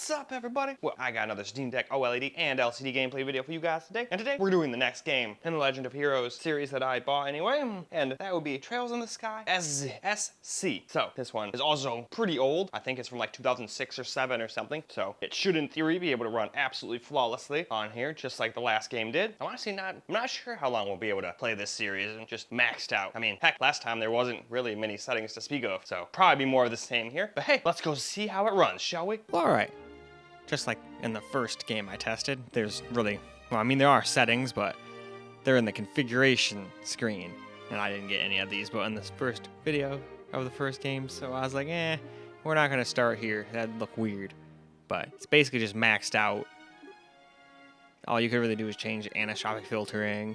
What's up, everybody? Well, I got another Steam Deck OLED and LCD gameplay video for you guys today. And today, we're doing the next game in the Legend of Heroes series that I bought anyway. And that would be Trails in the Sky SC. So, this one is also pretty old. I think it's from like 2006 or 7 or something. So, it should, in theory, be able to run absolutely flawlessly on here, just like the last game did. I'm honestly I'm not sure how long we'll be able to play this series and just maxed out. I mean, heck, last time there wasn't really many settings to speak of. So, probably be more of the same here. But hey, let's go see how it runs, shall we? All right. Just like in the first game I tested, there's really, well, I mean, there are settings, but they're in the configuration screen. And I didn't get any of these, but in this first video of the first game, so I was like, we're not going to start here. That'd look weird. But it's basically just maxed out. All you could really do is change anisotropic filtering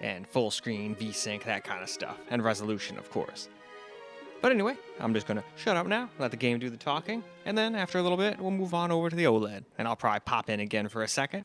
and full screen, VSync, that kind of stuff. And resolution, of course. But anyway, I'm just going to shut up now, let the game do the talking, and then after a little bit, we'll move on over to the OLED, and I'll probably pop in again for a second.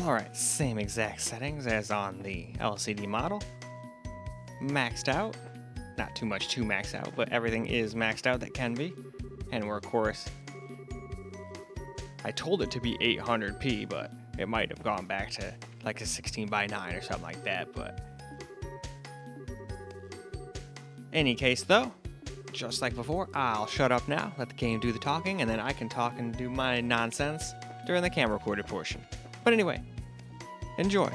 Alright, same exact settings as on the LCD model. Maxed out. Not too much to max out, but everything is maxed out that can be. And we're, of course, I told it to be 800p, but it might have gone back to like a 16:9 or something like that, but any case though, just like before, I'll shut up now, let the game do the talking, and then I can talk and do my nonsense during the camera recorded portion. But anyway, enjoy.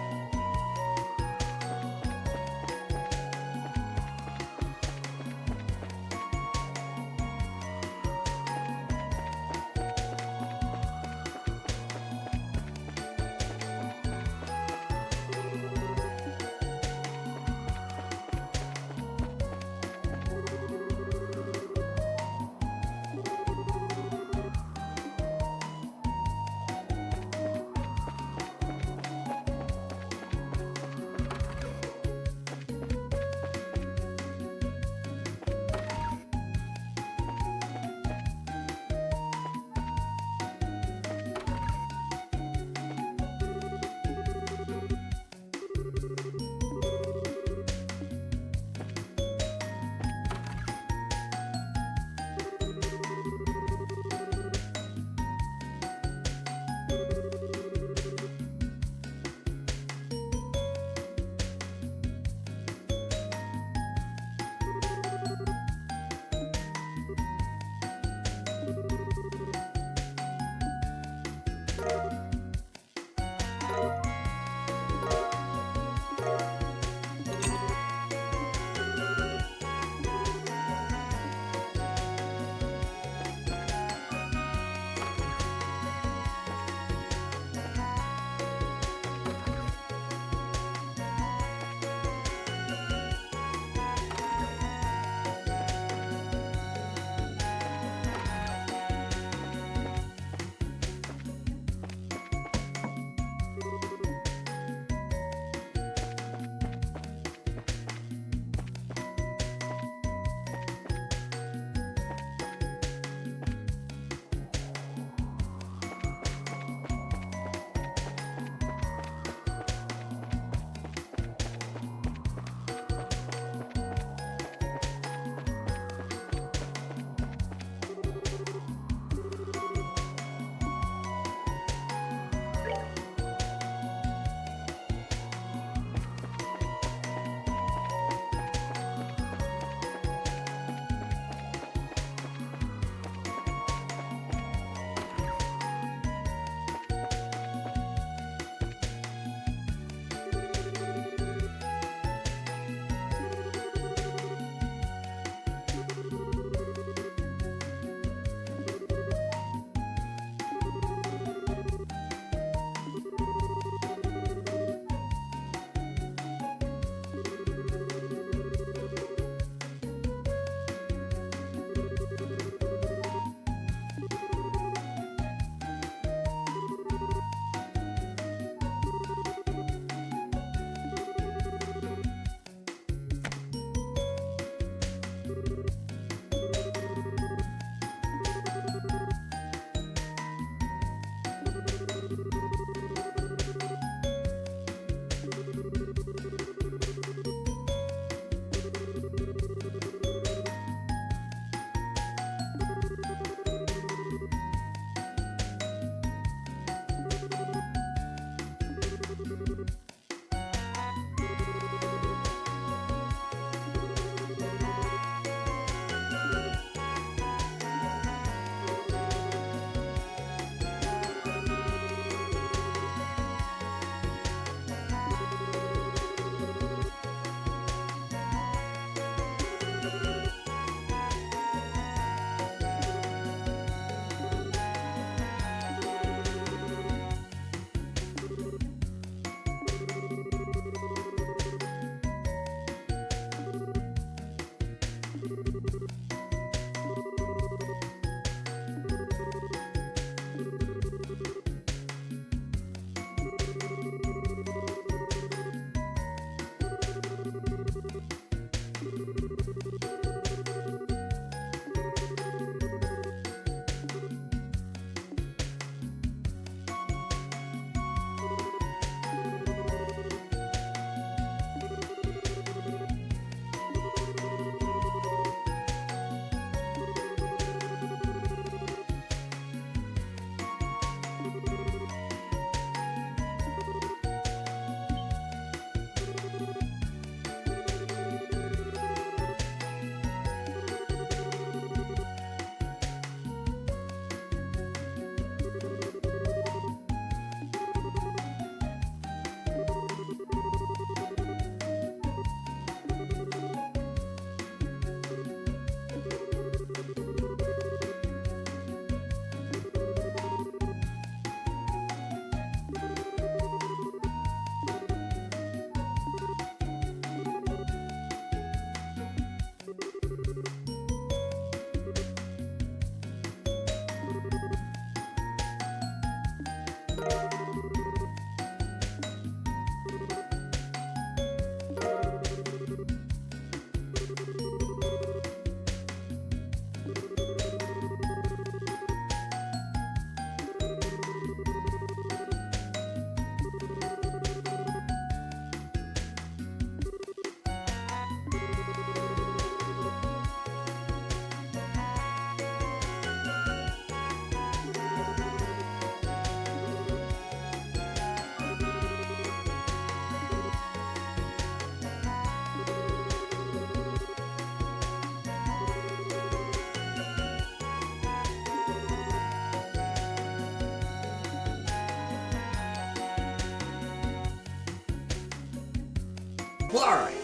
Well, alright,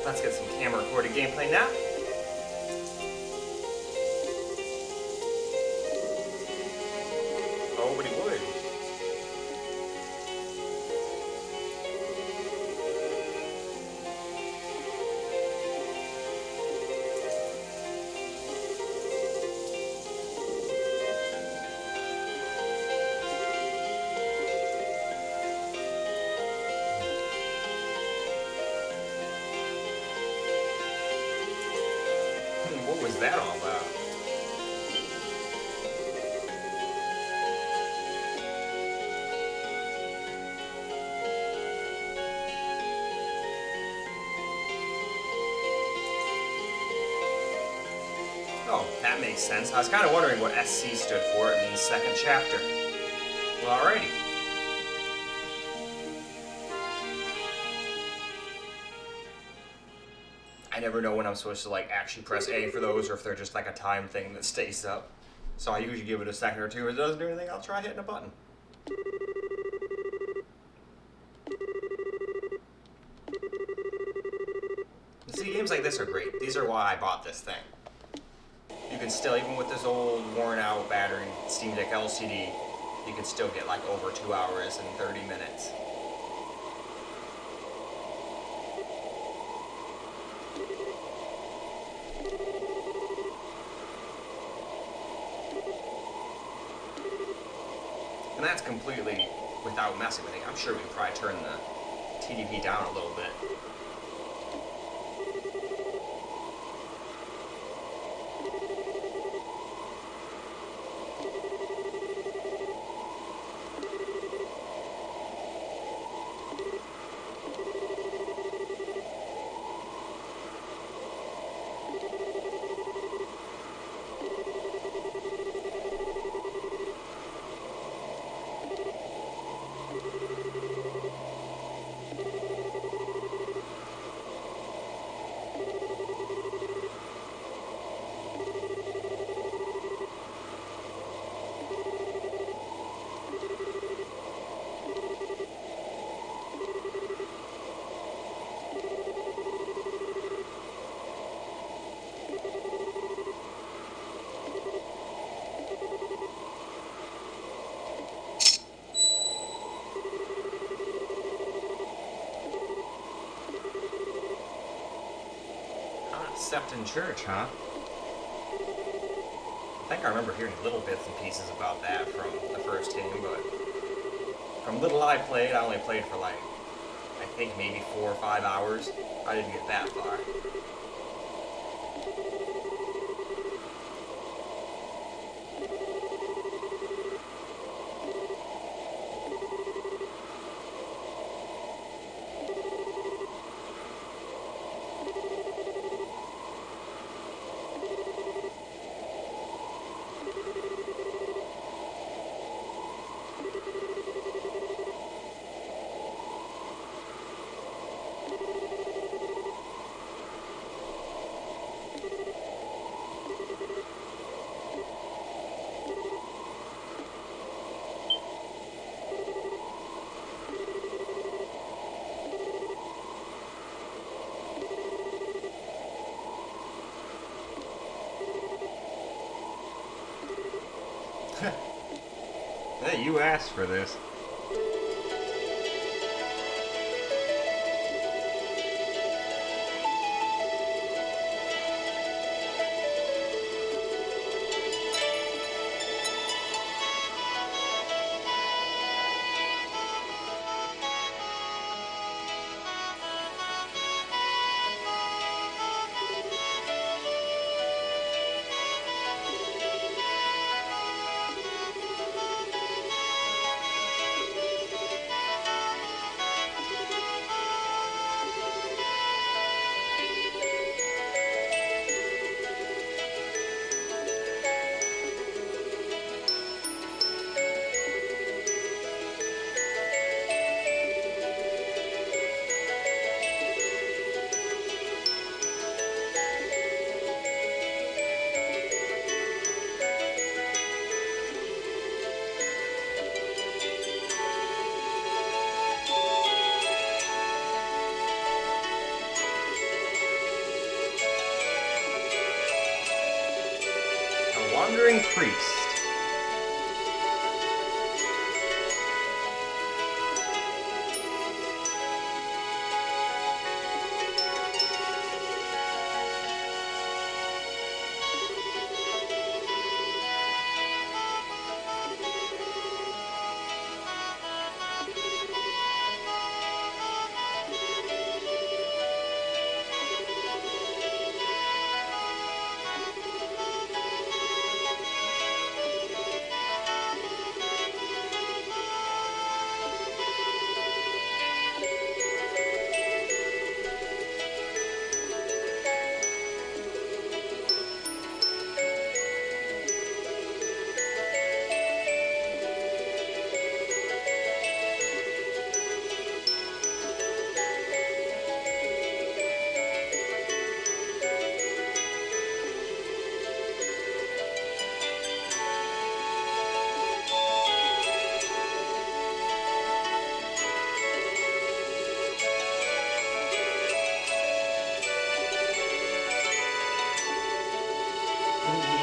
let's get some camera recorded gameplay now. Oh, but he would. What was that all about? Oh, that makes sense. I was kind of wondering what SC stood for. It means second chapter. Well, alrighty. I never know when I'm supposed to like actually press A for those, or if they're just like a time thing that stays up. So I usually give it a second or two. If it doesn't do anything, I'll try hitting a button. See, games like this are great. These are why I bought this thing. You can still, even with this old worn out battery Steam Deck LCD, you can still get like over 2 hours and 30 minutes. And that's completely without messing with it. I'm sure we could probably turn the TDP down a little bit. Except in church, huh? I think I remember hearing little bits and pieces about that from the first game, but from little I played, I only played for like, I think maybe 4 or 5 hours. I didn't get that far. Hey, you asked for this. priest.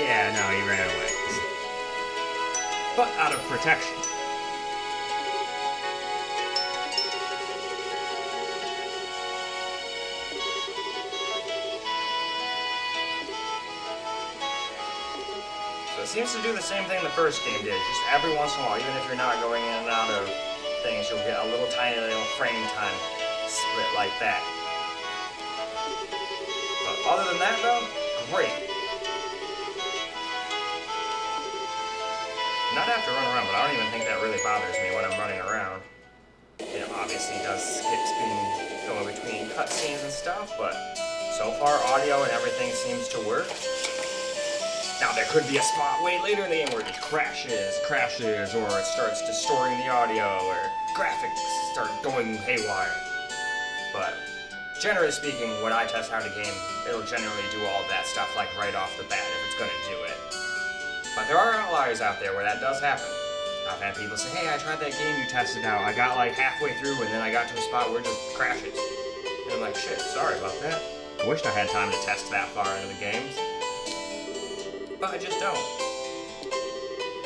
Yeah, no, he ran away. But out of protection. So it seems to do the same thing the first game did, just every once in a while, even if you're not going in and out of things, you'll get a little tiny little frame time split like that. But other than that though, great. Not have to run around, but I don't even think that really bothers me when I'm running around. It obviously does skip going between cutscenes and stuff, but so far audio and everything seems to work. Now there could be a spot way later in the game where it just crashes, or it starts distorting the audio, or graphics start going haywire. But generally speaking, when I test out a game, it'll generally do all that stuff like right off the bat if it's gonna do it. But there are outliers out there where that does happen. I've had people say, hey, I tried that game you tested out. I got like halfway through and then I got to a spot where it just crashes. And I'm like, shit, sorry about that. I wished I had time to test that far into the games. But I just don't.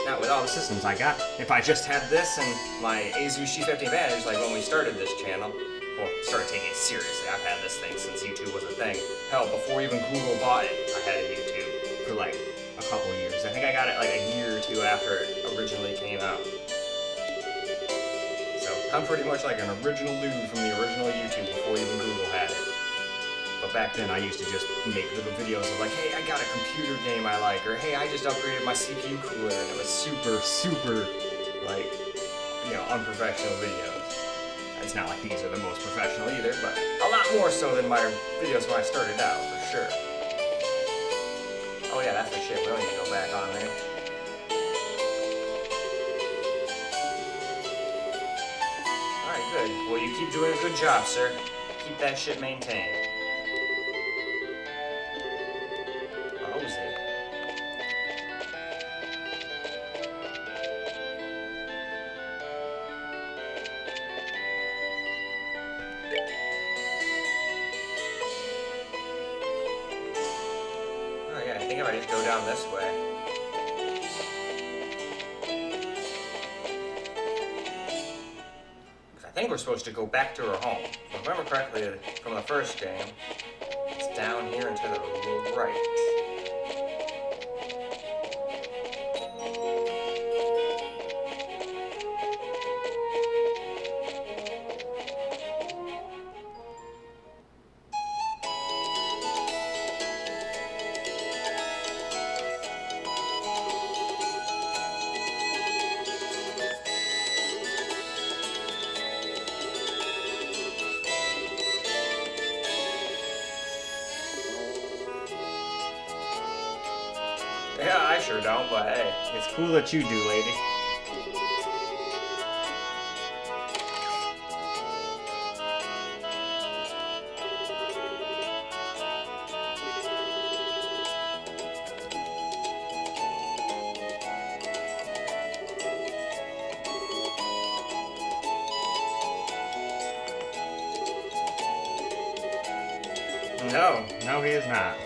Not with all the systems I got. If I just had this and my Asus G50 Advantage, like when we started this channel, or started taking it seriously, I've had this thing since YouTube was a thing. Hell, before even Google bought it, I had a YouTube for like a couple years. I think I got it like a year or two after it originally came out. So I'm pretty much like an original dude from the original YouTube before even Google had it. But back then I used to just make little videos of like, hey, I got a computer game I like, or hey, I just upgraded my CPU cooler, and it was super, like, you know, unprofessional videos. It's not like these are the most professional either, but a lot more so than my videos when I started out, for sure. Oh yeah, that's the shit. We don't need to go back on there. Alright, good. Well, you keep doing a good job, sir. Keep that shit maintained. Oh, who's there? Oh yeah, I think if I just go down this way. I think we're supposed to go back to her home. If I remember correctly from the first game, it's down here and to the right. Yeah, I sure don't, but hey, it's cool that you do, lady. No, he is not.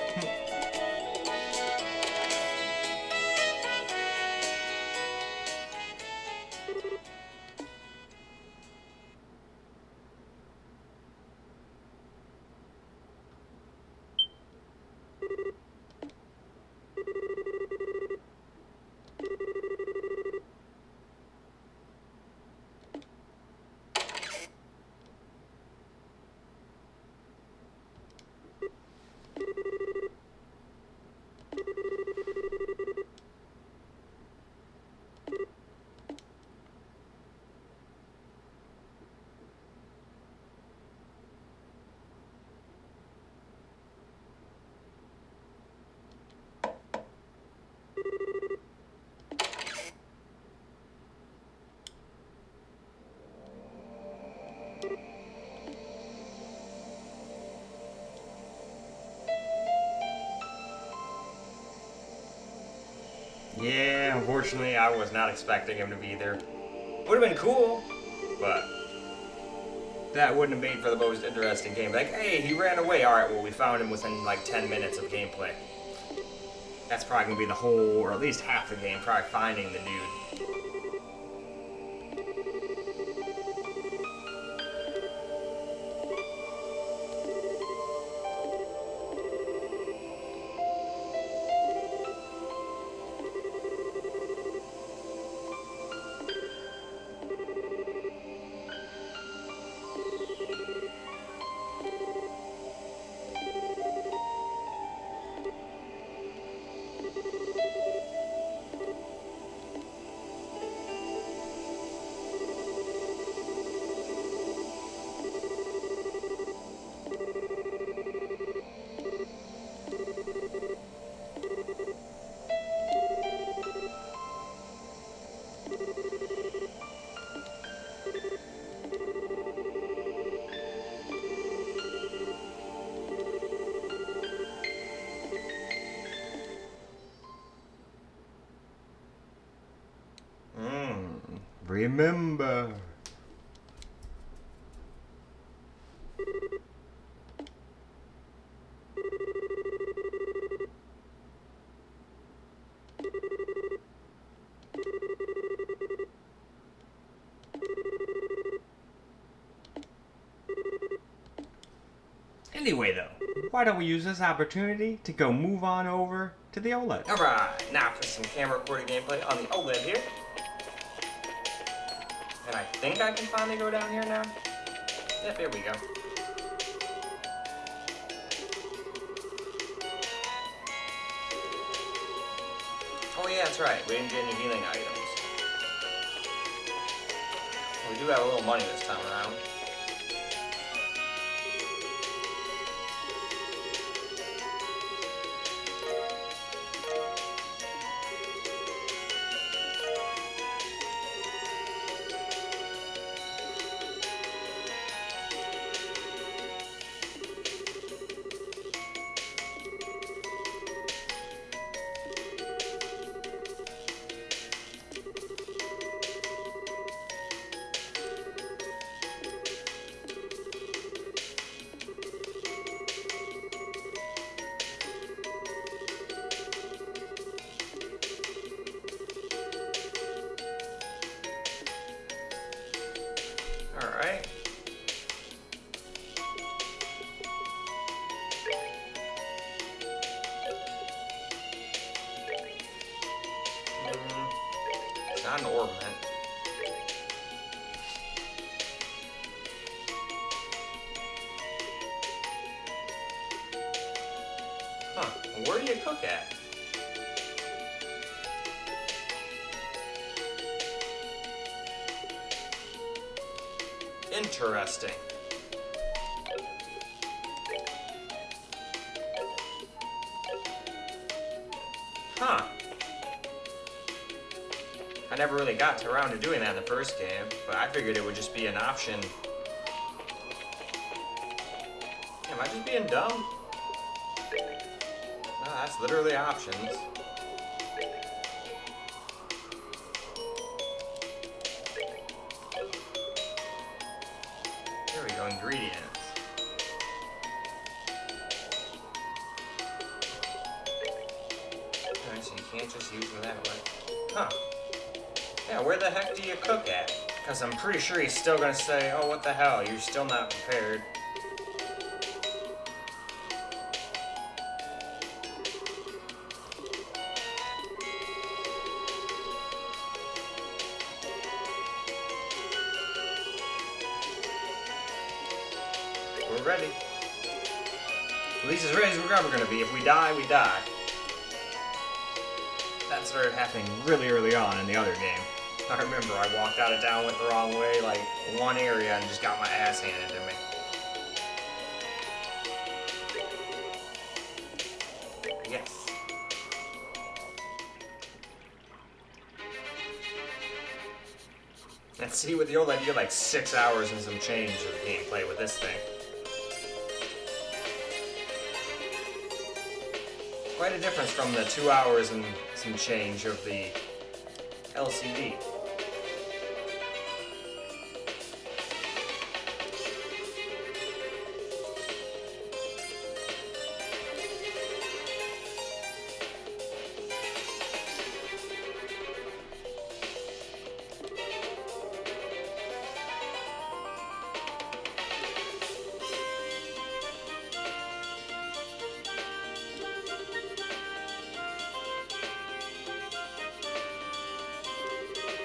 Unfortunately, I was not expecting him to be there. Would have been cool, but that wouldn't have made for the most interesting game. Like, hey, he ran away. Alright, well, we found him within like 10 minutes of gameplay. That's probably going to be the whole, or at least half the game, probably finding the dude. Remember. Anyway, though, why don't we use this opportunity to go move on over to the OLED? Alright, now for some camera recorded gameplay on the OLED here. And I think I can finally go down here now. Yep, here we go. Oh yeah, that's right, we didn't get any healing items. We do have a little money this time around. Alright. It's not an ornament. Huh. Where do you cook at? Interesting. Huh. I never really got around to doing that in the first game, but I figured it would just be an option. Am I just being dumb? No, that's literally options. There we go, ingredients. Alright, so you can't just use them that way. Huh. Yeah, where the heck do you cook at? Because I'm pretty sure he's still gonna say, oh, what the hell, you're still not prepared. We're ready. At least as ready as we're ever gonna be. If we die, we die. That started happening really early on in the other game. I remember I walked out of town, went the wrong way, like one area, and just got my ass handed to me. Yes. Let's see, with the OLED, you get like 6 hours and some change of gameplay with this thing. Quite a difference from the 2 hours and some change of the LCD.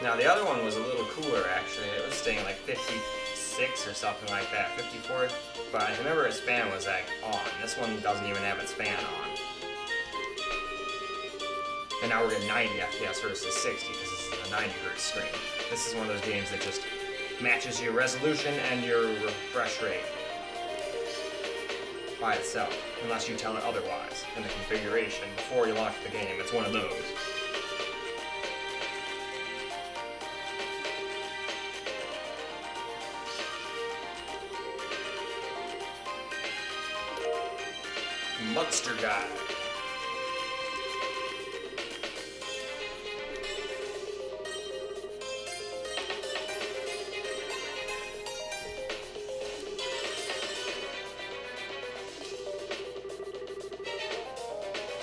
Now the other one was a little cooler actually. It was staying like 56 or something like that, 54. But I remember its fan was like on. This one doesn't even have its fan on. And now we're getting 90 FPS versus 60 because this is a 90 Hz screen. This is one of those games that just matches your resolution and your refresh rate by itself, unless you tell it otherwise in the configuration before you launch the game. It's one of those. Monster guy.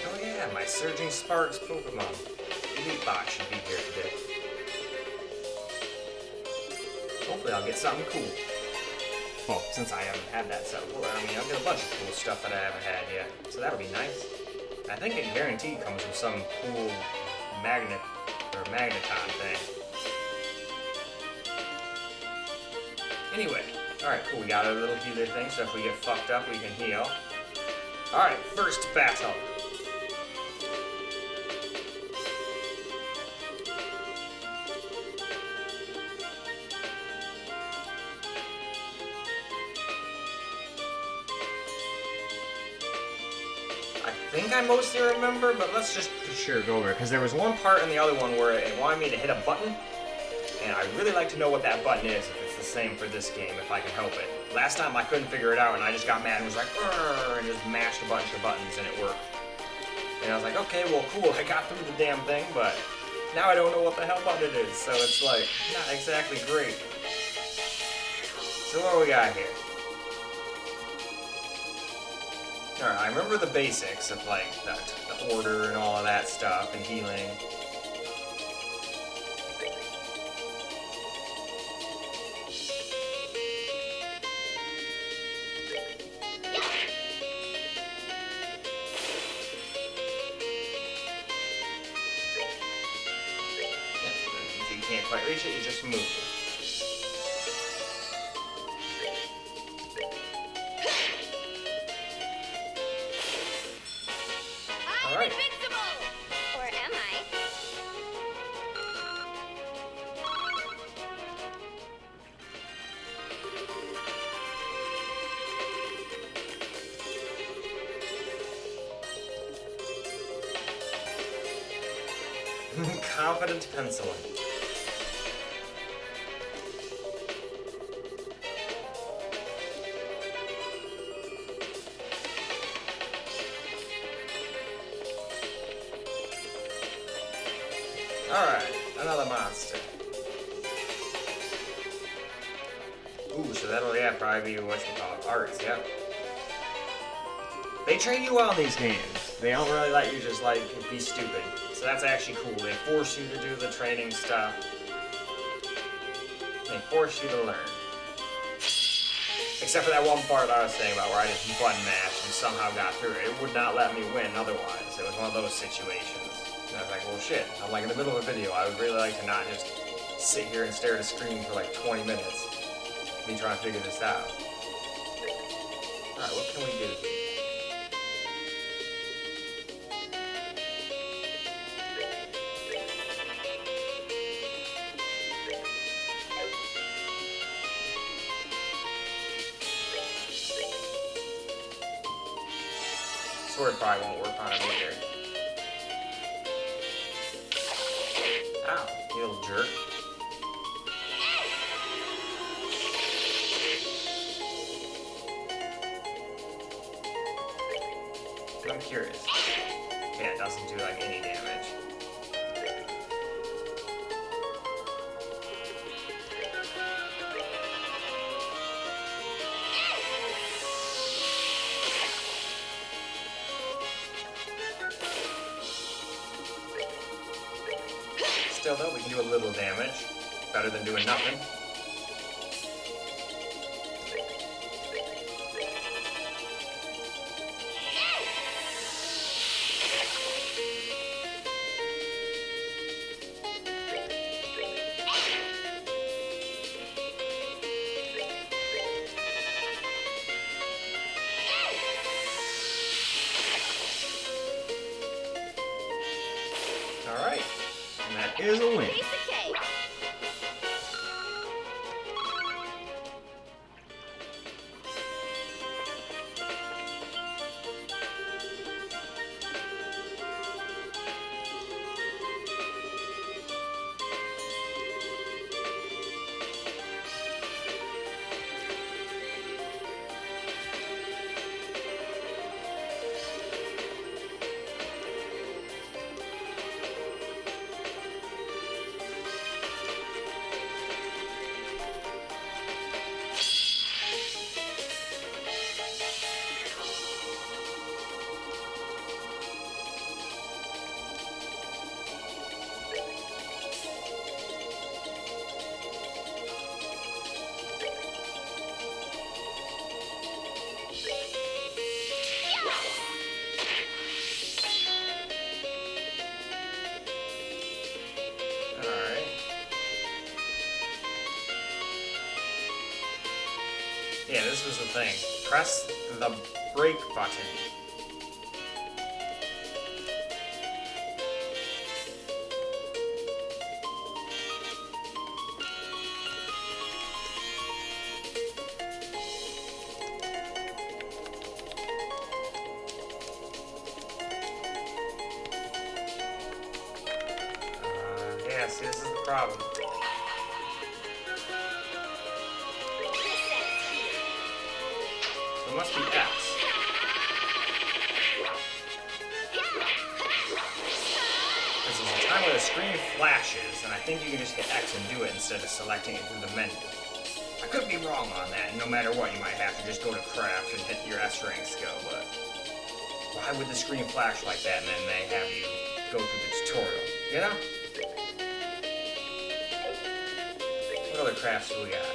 Oh yeah, my Surging Sparks Pokemon. Elite Box should be here today. Hopefully I'll get something cool. Well, since I haven't had that set before, I mean, I'll get a bunch of cool stuff that I haven't had yet, so that'll be nice. I think it guaranteed comes with some cool magnet or magneton thing. Anyway, alright, cool, we got a little healer thing, so if we get fucked up, we can heal. Alright, first battle. I think I mostly remember, but let's just for sure go over it, because there was one part in the other one where it wanted me to hit a button, and I'd really like to know what that button is, if it's the same for this game, if I can help it. Last time I couldn't figure it out, and I just got mad and was like, "Urgh," and just mashed a bunch of buttons, and it worked. And I was like, okay, well, cool, I got through the damn thing, but now I don't know what the hell button it is, so it's like, not exactly great. So what do we got here? Alright, I remember the basics of like the order and all of that stuff and healing. If you can't quite reach it, you just move. Alright. Or am I? Confident penciling. Alright, another monster. Ooh, so that'll, yeah, probably be whatchamacallit, arts, yep. They train you well in these games. They don't really let you just, like, be stupid. So that's actually cool. They force you to do the training stuff. They force you to learn. Except for that one part I was saying about where I just button mashed and somehow got through it. It would not let me win otherwise. It was one of those situations. And I was like, well, shit. I'm like in the middle of a video. I would really like to not just sit here and stare at a screen for like 20 minutes. Me trying to figure this out. Alright, what can we do? Sword probably won't work on him either. Ow, you little jerk. I'm curious. Yeah, it doesn't do like any damage. Still though, we can do a little damage. Better than doing nothing. Alright, and that is a win. Piece of cake. Yeah, this was the thing. Press the brake button. Yeah, see, this is the problem. It must be X. Because there's a time where the screen flashes, and I think you can just hit X and do it instead of selecting it through the menu. I could be wrong on that, and no matter what, you might have to just go to craft and hit your S rank skill, but why would the screen flash like that and then they have you go through the tutorial, you know? What other crafts do we got?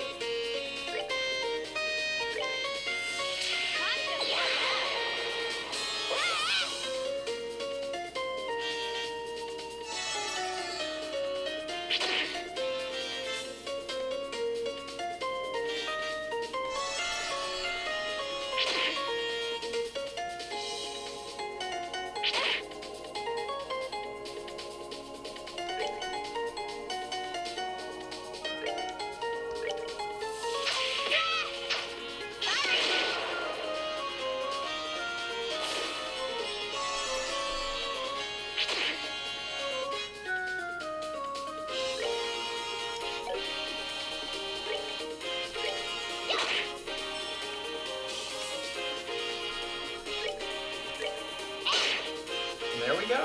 There we go.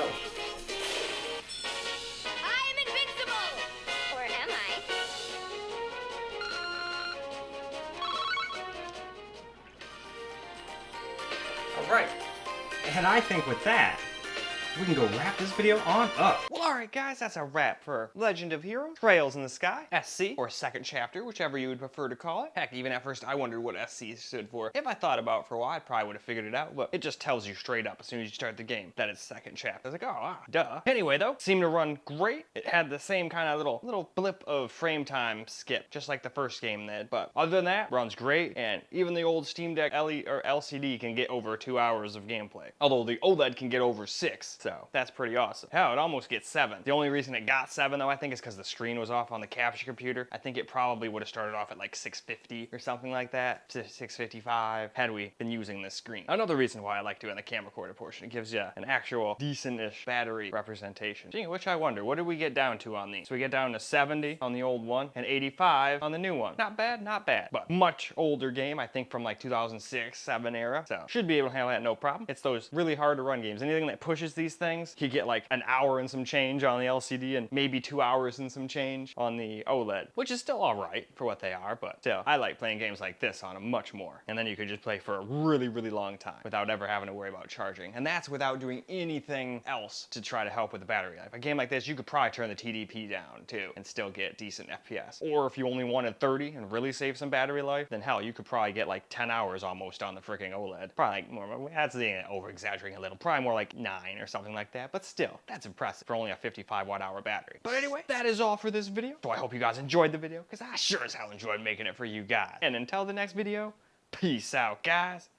I am invincible! Or am I? Alright. And I think with that, we can go wrap this video on up. Well, alright guys, that's a wrap for Legend of Heroes, Trails in the Sky, SC, or Second Chapter, whichever you would prefer to call it. Heck, even at first I wondered what SC stood for. If I thought about it for a while, I probably would have figured it out, but it just tells you straight up as soon as you start the game that it's Second Chapter. I was like, oh, duh. Anyway though, seemed to run great. It had the same kind of little blip of frame time skip, just like the first game did, but other than that, runs great, and even the old Steam Deck LCD can get over 2 hours of gameplay. Although the OLED can get over 6, so that's pretty awesome. Hell, it almost gets 7. The only reason it got 7 though, I think, is because the screen was off on the capture computer. I think it probably would have started off at like 650 or something like that, to 655, had we been using this screen. Another reason why I like doing the camcorder portion, it gives you an actual decent-ish battery representation. Gee, which I wonder, what did we get down to on these? So we get down to 70 on the old one and 85 on the new one. Not bad, not bad, but much older game, I think from like 2006, 7 era, so should be able to handle that no problem. It's those really hard to run games. Anything that pushes these things, you get like an hour and some change change on the LCD and maybe 2 hours and some change on the OLED, which is still all right for what they are, but still, I like playing games like this on them much more. And then you could just play for a really, really long time without ever having to worry about charging. And that's without doing anything else to try to help with the battery life. A game like this, you could probably turn the TDP down too and still get decent FPS. Or if you only wanted 30 and really save some battery life, then hell, you could probably get like 10 hours almost on the freaking OLED. Probably like more, that's over exaggerating a little, probably more like 9 or something like that, but still, that's impressive for only a 55 watt-hour battery. But anyway, that is all for this video. So I hope you guys enjoyed the video, because I sure as hell enjoyed making it for you guys. And until the next video, peace out, guys.